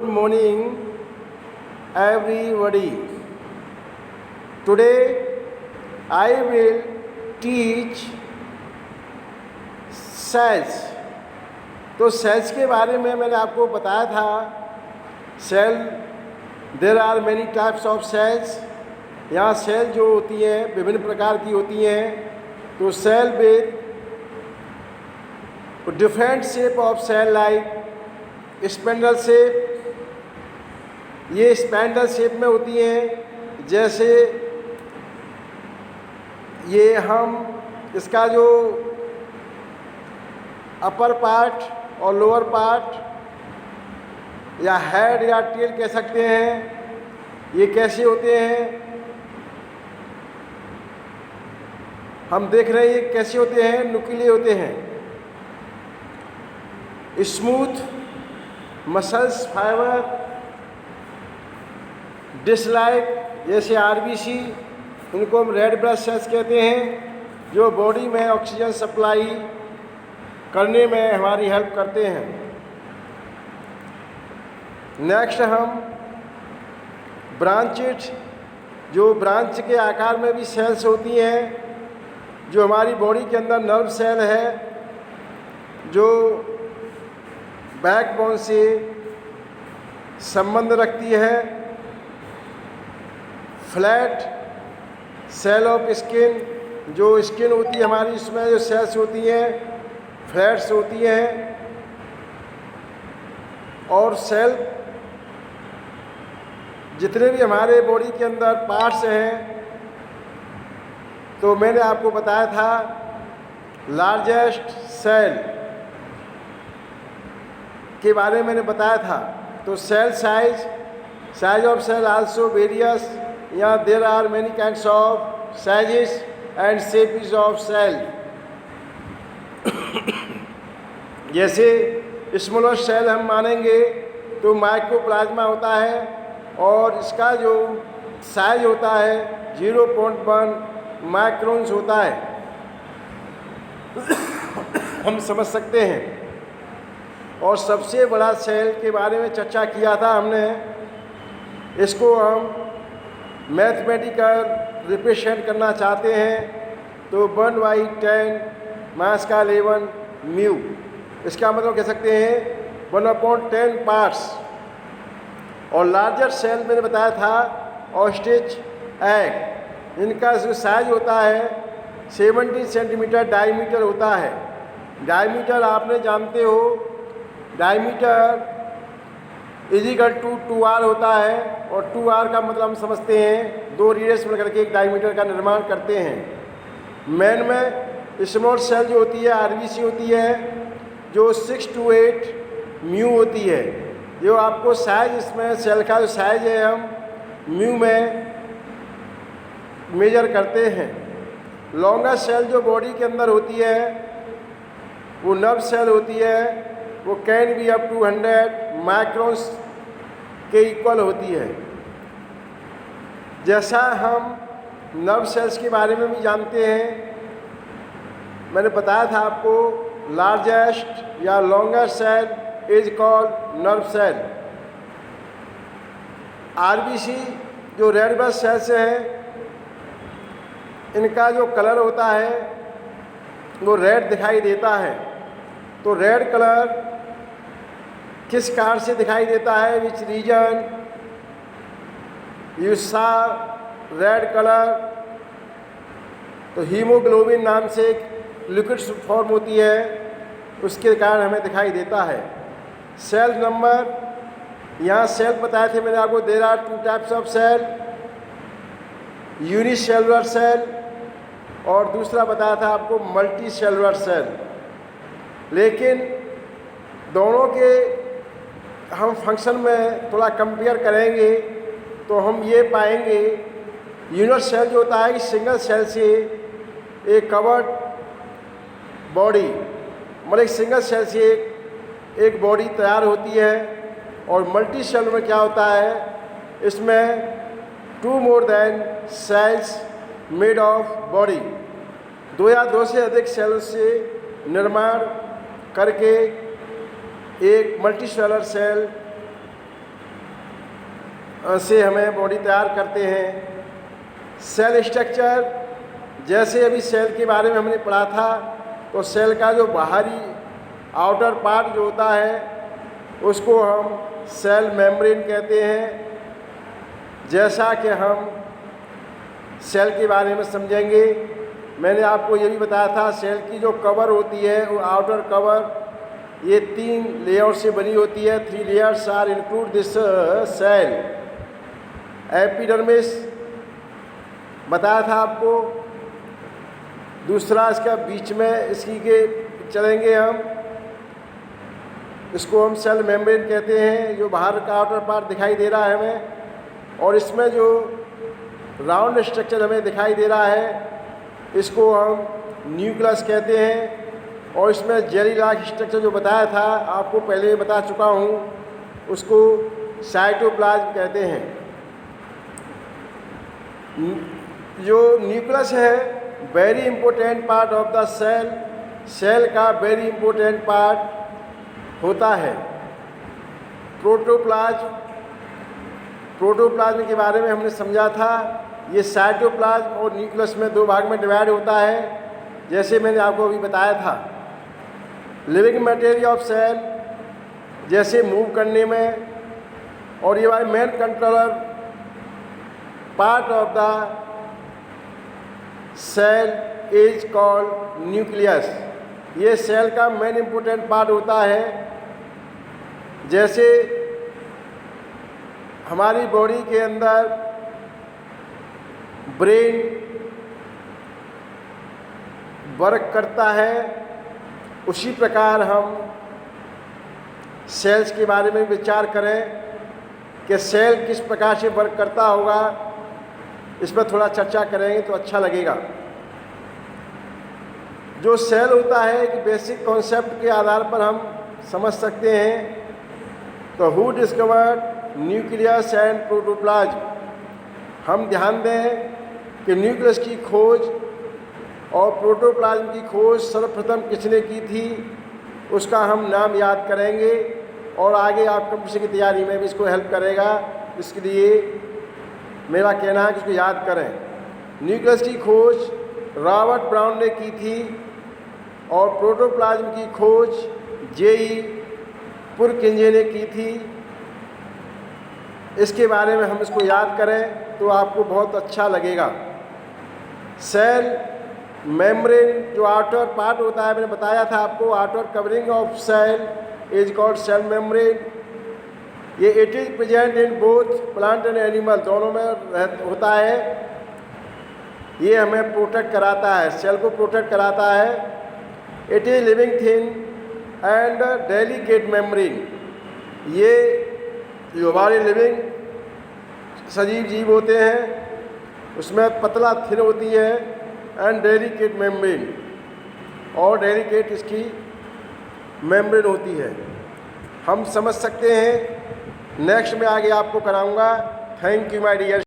morning, everybody. Today I will teach cells. तो cells के बारे में मैंने आपको बताया था. Cell, there are many types of cells. यहाँ सेल जो होती हैं विभिन्न प्रकार की होती हैं. तो cell with different shape of cell like spindle shape. ये स्पेंडल शेप में होती हैं. जैसे ये हम इसका जो अपर पार्ट और लोअर पार्ट या हेड या टेल कह सकते हैं. ये कैसे होते हैं हम देख रहे हैं. ये कैसे होते हैं, नुकीले होते हैं. स्मूथ मसल्स फाइबर डिसलाइक जैसे आरबीसी, उनको हम रेड ब्लड सेल्स कहते हैं, जो बॉडी में ऑक्सीजन सप्लाई करने में हमारी हेल्प करते हैं. नेक्स्ट हम ब्रांचेड, जो ब्रांच के आकार में भी सेल्स होती हैं, जो हमारी बॉडी के अंदर नर्व सेल है, जो बैकबोन से संबंध रखती है. फ्लैट सेल ऑफ स्किन, जो स्किन होती है हमारी, इसमें जो सेल्स होती हैं फ्लैट्स होती हैं. और सेल जितने भी हमारे बॉडी के अंदर पार्ट्स हैं, तो मैंने आपको बताया था लार्जेस्ट सेल के बारे में मैंने बताया था. तो cell size of cell also various. यहाँ there are many kinds of sizes and shapes of cell. जैसे स्मॉलर सेल हम मानेंगे तो माइक्रोप्लाज्मा होता है, और इसका जो साइज होता है 0.1 माइक्रोन्स होता है. हम समझ सकते हैं. और सबसे बड़ा सेल के बारे में चर्चा किया था हमने. इसको हम मैथमेटिकल रिप्रेजेंट करना चाहते हैं, तो 1/10⁻11 म्यू. इसका मतलब कह सकते हैं 1/10 पार्ट्स. और लार्जर सेल मैंने बताया था ऑस्ट्रिच एग. इनका जो साइज होता है 70 सेंटीमीटर डायमीटर होता है. डायमीटर आपने जानते हो, डायमीटर इजिकल टू 2r होता है. और 2r का मतलब हम समझते हैं 2 रेडियस मिलकर के एक डायमीटर का निर्माण करते हैं. मैन में स्मॉल सेल जो होती है आरबीसी होती है, जो 6 to 8 म्यू होती है. जो आपको साइज, इसमें सेल का जो साइज है हम म्यू में मेजर करते हैं. लॉन्गर सेल जो बॉडी के अंदर होती है वो नर्व सेल होती है. वो can be up to 100 microns के इक्वल होती है. जैसा हम नर्व सेल्स के बारे में भी जानते हैं, मैंने बताया था आपको लार्जेस्ट या longer cell is called nerve cell. RBC जो रेड ब्लड सेल्स हैं, इनका जो कलर होता है वो रेड दिखाई देता है. तो रेड कलर किस कारण से दिखाई देता है, विच रीजन यू सा रेड कलर? तो हीमोग्लोबिन नाम से एक लिक्विड फॉर्म होती है, उसके कारण हमें दिखाई देता है. सेल नंबर, यहाँ सेल बताए थे मैंने आपको. There are 2 types of cell, unicellular cell, और दूसरा बताया था आपको मल्टी सेलुलर सेल. लेकिन दोनों के हम फंक्शन में थोड़ा कंपेयर करेंगे तो हम ये पाएंगे, यूनिट सेल जो होता है कि सिंगल सेल से एक कवर्ड बॉडी, मतलब सिंगल सेल से एक बॉडी तैयार होती है. और मल्टी सेल में क्या होता है, इसमें 2 more than cells made of body, 2 या 2 से अधिक सेल से निर्माण करके एक मल्टीसेलुलर सेल से हमें बॉडी तैयार करते हैं। सेल स्ट्रक्चर, जैसे अभी सेल के बारे में हमने पढ़ा था, तो सेल का जो बाहरी आउटर पार्ट जो होता है उसको हम सेल मेम्ब्रेन कहते हैं। जैसा कि हम सेल के बारे में समझेंगे, मैंने आपको ये भी बताया था सेल की जो कवर होती है वो आउटर कवर ये 3 लेयर से बनी होती है। 3 layers are include this cell. Epidermis बताया था आपको। दूसरा इसका बीच में इसकी के चलेंगे हम, इसको हम सेल मेम्ब्रेन कहते हैं, जो बाहर का आउटर पार्ट दिखाई दे रहा है हमें। और इसमें जो राउंड स्ट्रक्चर हमें दिखाई दे रहा है इसको हम न्यूक्लियस कहते हैं। और इसमें जेली लाइक स्ट्रक्चर जो बताया था आपको पहले बता चुका हूँ, उसको साइटोप्लाज्म कहते हैं। जो न्यूक्लियस है very important part of the cell, cell का वेरी इंपॉर्टेंट पार्ट होता है। प्रोटोप्लाज्म, प्रोटोप्लाज्म के बारे में हमने समझा था। ये साइटोप्लाज्म और न्यूक्लियस में 2 भाग में डिवाइड होता है, जैसे मैंने आपको अभी बताया था। लिविंग मटेरियल ऑफ सेल, जैसे मूव करने में, और ये वाले main controller part of the cell is called nucleus. ये सेल का मेन इंपॉर्टेंट पार्ट होता है। जैसे हमारी बॉडी के अंदर ब्रेन वर्क करता है, उसी प्रकार हम सेल्स के बारे में विचार करें कि सेल किस प्रकार से वर्क करता होगा, इस पर थोड़ा चर्चा करेंगे तो अच्छा लगेगा। जो सेल होता है एक बेसिक कॉन्सेप्ट के आधार पर हम समझ सकते हैं। तो who discovered nucleus and protoplasm. हम ध्यान दें कि न्यूक्लियस की खोज और प्रोटोप्लाज्म की खोज सर्वप्रथम किसने की थी, उसका हम नाम याद करेंगे और आगे आप कंपटीशन की तैयारी में भी इसको हेल्प करेगा। इसके लिए मेरा कहना है कि इसको याद करें। न्यूक्लियस की खोज रॉबर्ट ब्राउन ने की थी और प्रोटोप्लाज्म की खोज J.E. पुरकिंजे ने की थी। इसके बारे में हम इसको याद करें तो आपको बहुत अच्छा लगेगा। सेल मेम्ब्रेन जो आउटर पार्ट होता है, मैंने बताया था आपको, outer covering of cell is called cell membrane. ये it is present in both plant and animal, दोनों में होता है। ये हमें प्रोटेक्ट कराता है, सेल को प्रोटेक्ट कराता है। It is living thing and delicate membrane. ये जो हमारे लिविंग सजीव जीव होते हैं उसमें पतला थिन होती है एंड डेलिकेट मेम्ब्रेन, और डेलिकेट इसकी मेम्ब्रेन होती है। हम समझ सकते हैं। नेक्स्ट में आगे आपको कराऊंगा। Thank you my dear.